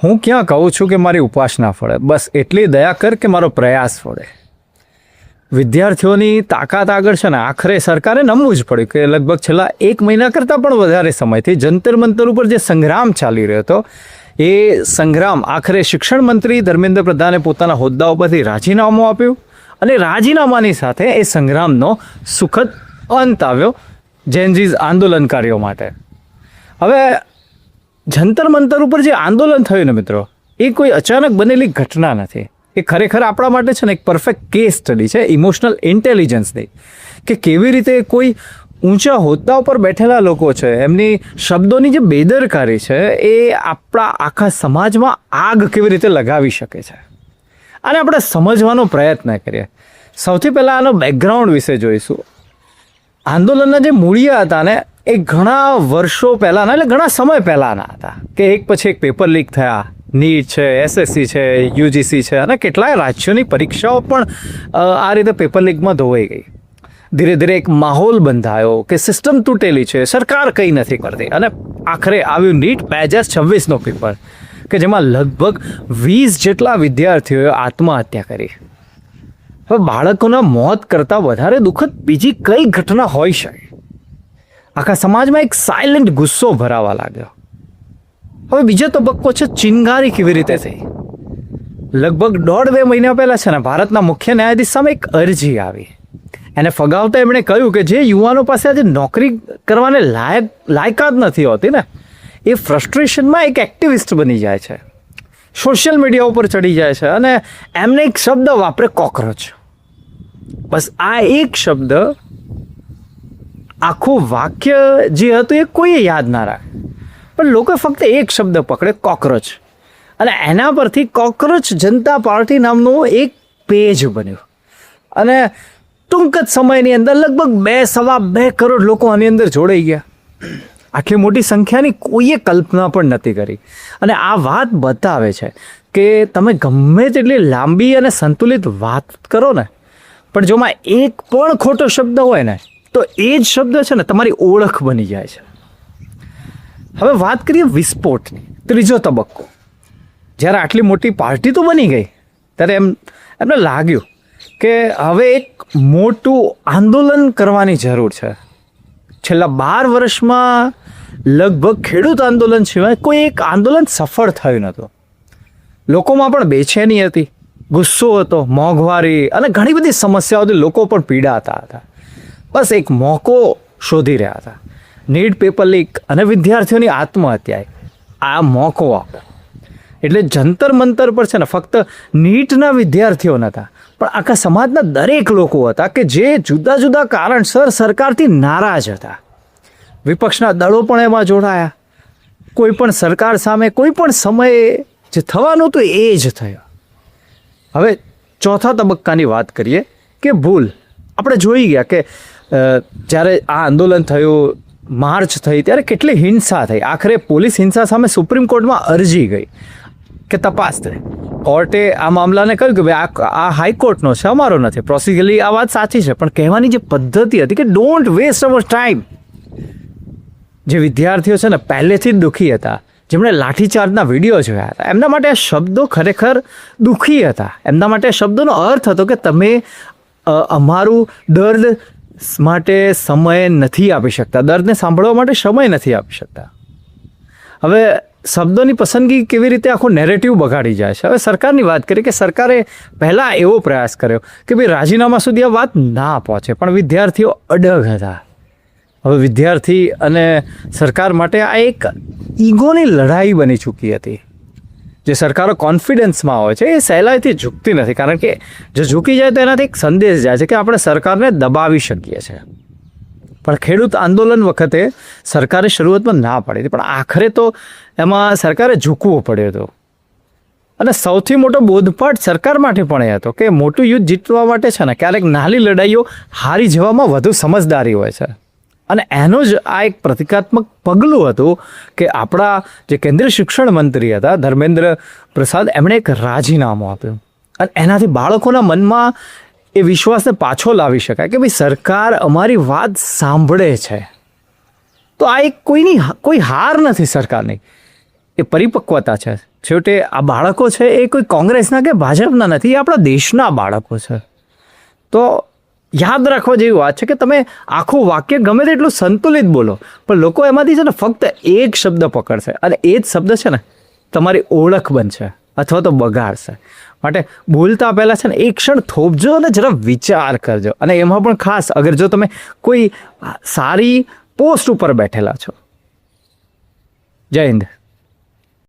હું ક્યાં કહું છું કે મારી ઉપાસના ફળે, બસ એટલી દયા કર કે મારો પ્રયાસ ફળે. વિદ્યાર્થીઓની તાકાત આગળ છે ને આખરે સરકારે નમવું જ પડ્યું કે લગભગ છેલ્લા 1 મહિના કરતાં પણ વધારે સમયથી જંતર મંતર ઉપર જે સંગ્રામ ચાલી રહ્યો હતો એ સંગ્રામ આખરે શિક્ષણ મંત્રી ધર્મેન્દ્ર પ્રધાને પોતાના હોદ્દા ઉપરથી રાજીનામું આપ્યું અને રાજીનામાની સાથે એ સંગ્રામનો સુખદ અંત આવ્યો જેનઝીઝ આંદોલનકારીઓ માટે. હવે જંતર મંતર ઉપર જે આંદોલન થયું ને મિત્રો, એ કોઈ અચાનક બનેલી ઘટના નથી. એ ખરેખર આપણા માટે છે ને એક પરફેક્ટ કેસ સ્ટડી છે ઇમોશનલ ઇન્ટેલિજન્સની, કે કેવી રીતે કોઈ ઊંચા હોદ્દા ઉપર બેઠેલા લોકો છે એમની શબ્દોની જે બેદરકારી છે એ આપણા આખા સમાજમાં આગ કેવી રીતે લગાવી શકે છે. આને આપણે સમજવાનો પ્રયત્ન કરીએ. સૌથી પહેલાં આનો બેકગ્રાઉન્ડ વિશે જોઈશું. આંદોલનના જે મૂળિયા હતા ને એ ઘણા વર્ષો પહેલાંના, એટલે ઘણા સમય પહેલાંના હતા, કે એક પછી એક પેપર લીક થયા. નીટ છે, એસએસસી છે, યુજીસી છે અને કેટલાય રાજ્યોની પરીક્ષાઓ પણ આ રીતે પેપર લીકમાં ધોવાઈ ગઈ. ધીરે ધીરે એક માહોલ બંધાયો કે સિસ્ટમ તૂટેલી છે, સરકાર કંઈ નથી કરતી, અને આખરે આવ્યું નીટ 2026નો પેપર, કે જેમાં લગભગ 20 જેટલા વિદ્યાર્થીઓએ આત્મહત્યા કરી. હવે બાળકોના મોત કરતાં વધારે દુઃખદ બીજી કઈ ઘટના હોઈ શકે? આખા સમાજમાં એક સાયલેન્ટ ગુસ્સો ભરાવા લાગ્યો. હવે બીજો તબક્કો છે ચિનગારી કેવી રીતે થઈ. લગભગ 1.5-2 મહિના પહેલાં છે ને ભારતના મુખ્ય ન્યાયાધીશ સામે એક અરજી આવી. એને ફગાવતા એમણે કહ્યું કે જે યુવાનો પાસે આજે નોકરી કરવાને લાયકાત નથી હોતી ને, એ ફ્રસ્ટ્રેશનમાં એક એક્ટિવિસ્ટ બની જાય છે, સોશિયલ મીડિયા ઉપર ચડી જાય છે અને એમને એક શબ્દ વાપરે, કોકરોચ. બસ આ એક શબ્દ, આખું વાક્ય જે હતું એ કોઈએ યાદ ના રાખે, પણ લોકો ફક્ત એક શબ્દ પકડે, કોકરોચ, અને એના પરથી કોકરોચ જનતા પાર્ટી નામનું એક પેજ બન્યું. અને ટૂંક જ સમયની અંદર લગભગ 2-2.5 કરોડ લોકો આની અંદર જોડાઈ ગયા. આટલી મોટી સંખ્યાની કોઈએ કલ્પના પણ નથી કરી. અને આ વાત બતાવે છે કે તમે ગમે તેટલી લાંબી અને સંતુલિત વાત કરો ને, પણ જોમાં એક પણ ખોટો શબ્દ હોય ને તો એ જ શબ્દ છે ને તમારી ઓળખ બની જાય છે. હવે વાત કરીએ વિસ્ફોટની, ત્રીજો તબક્કો. જ્યારે આટલી મોટી પાર્ટી તો બની ગઈ ત્યારે એમને લાગ્યું કે હવે એક મોટું આંદોલન કરવાની જરૂર છે. છેલ્લા 12 વર્ષમાં લગભગ ખેડૂત આંદોલન સિવાય કોઈ એક આંદોલન સફળ થયું નહોતું. લોકોમાં પણ બેચેની હતી, ગુસ્સો હતો, મોંઘવારી અને ઘણી બધી સમસ્યાઓથી લોકો પણ પીડાતા હતા. બસ એક મોકો શોધી રહ્યા હતા. નીટ પેપર લીક અને વિદ્યાર્થીઓની આત્મહત્યાએ આ મોકો આપ્યો. એટલે જંતર મંતર પર છે ને ફક્ત નીટના વિદ્યાર્થીઓ નહોતા, પણ આખા સમાજના દરેક લોકો હતા કે જે જુદા જુદા કારણસર સરકારથી નારાજ હતા. વિપક્ષના દળો પણ એમાં જોડાયા. કોઈ પણ સરકાર સામે કોઈ પણ સમયે જે થવાનું હતું એ જ થયું. હવે ચોથા તબક્કાની વાત કરીએ કે ભૂલ. આપણે જોઈ ગયા કે જ્યારે આ આંદોલન થયું, માર્ચ થઈ, ત્યારે કેટલી હિંસા થઈ. આખરે પોલીસ હિંસા સામે સુપ્રીમ કોર્ટમાં અરજી ગઈ કે તપાસ થાય. કોર્ટે આ મામલાને કહ્યું કે ભાઈ આ હાઈકોર્ટનો છે, અમારો નથી. પ્રોસિજરલી આ વાત સાચી છે, પણ કહેવાની જે પદ્ધતિ હતી કે ડોન્ટ વેસ્ટ અવર ટાઈમ. જે વિદ્યાર્થીઓ છે ને પહેલેથી જ દુઃખી હતા, જેમણે લાઠીચાર્જના વિડીયો જોયા હતા, એમના માટે આ શબ્દો ખરેખર દુઃખી હતા. એમના માટે આ શબ્દોનો અર્થ હતો કે તમે અમારું દર્દ માટે સમય નથી આપી શકતા, દર્દને સાંભળવા માટે સમય નથી આપી શકતા. હવે શબ્દોની પસંદગી કેવી રીતે આખો નેરેટિવ બગાડી જાય છે. હવે સરકારની વાત કરીએ કે સરકારે પહેલાં એવો પ્રયાસ કર્યો કે ભાઈ રાજીનામા સુધી આ વાત ના પહોંચે, પણ વિદ્યાર્થીઓ અડગ હતા. હવે વિદ્યાર્થી અને સરકાર માટે આ એક ઈગોની લડાઈ બની ચૂકી હતી. જે સરકારો કોન્ફિડન્સમાં હોય છે એ સહેલાઈથી ઝૂકતી નથી, કારણ કે જો ઝૂકી જાય તો એનાથી એક સંદેશ જાય છે કે આપણે સરકારને દબાવી શકીએ છીએ. પણ ખેડૂત આંદોલન વખતે સરકારે શરૂઆતમાં ના પાડી હતી, પણ આખરે તો એમાં સરકારે ઝૂકવું પડ્યું હતું. અને સૌથી મોટો બોધપાઠ સરકાર માટે પણ એ હતો કે મોટું યુદ્ધ જીતવા માટે છે ને ક્યારેક નાની લડાઈઓ હારી જવામાં વધુ સમજદારી હોય છે. અને એનું જ આ એક પ્રતિકાત્મક પગલું હતું કે આપણા જે કેન્દ્રીય શિક્ષણ મંત્રી હતા ધર્મેન્દ્ર પ્રસાદ, એમણે એક રાજીનામું આપ્યું. અને એનાથી બાળકોના મનમાં એ વિશ્વાસને પાછો લાવી શકાય કે ભાઈ સરકાર અમારી વાત સાંભળે છે. તો આ એક કોઈ હાર નથી સરકારની, એ પરિપક્વતા છે. છેવટે આ બાળકો છે એ કોઈ કોંગ્રેસના કે ભાજપના નથી, એ આપણા દેશના બાળકો છે. તો યાદ રાખવા જેવી વાત છે કે તમે આખું વાક્ય ગમે તેટલું સંતુલિત બોલો, પણ લોકો એમાંથી છે ને ફક્ત એક શબ્દ પકડશે, અને એ જ શબ્દ છે ને તમારી ઓળખ બનશે અથવા તો બગાડશે. માટે બોલતા પહેલાં છે ને એક ક્ષણ થોભજો અને જરા વિચાર કરજો. અને એમાં પણ ખાસ અગર જો તમે કોઈ સારી પોસ્ટ ઉપર બેઠેલા છો. જય હિન્દ.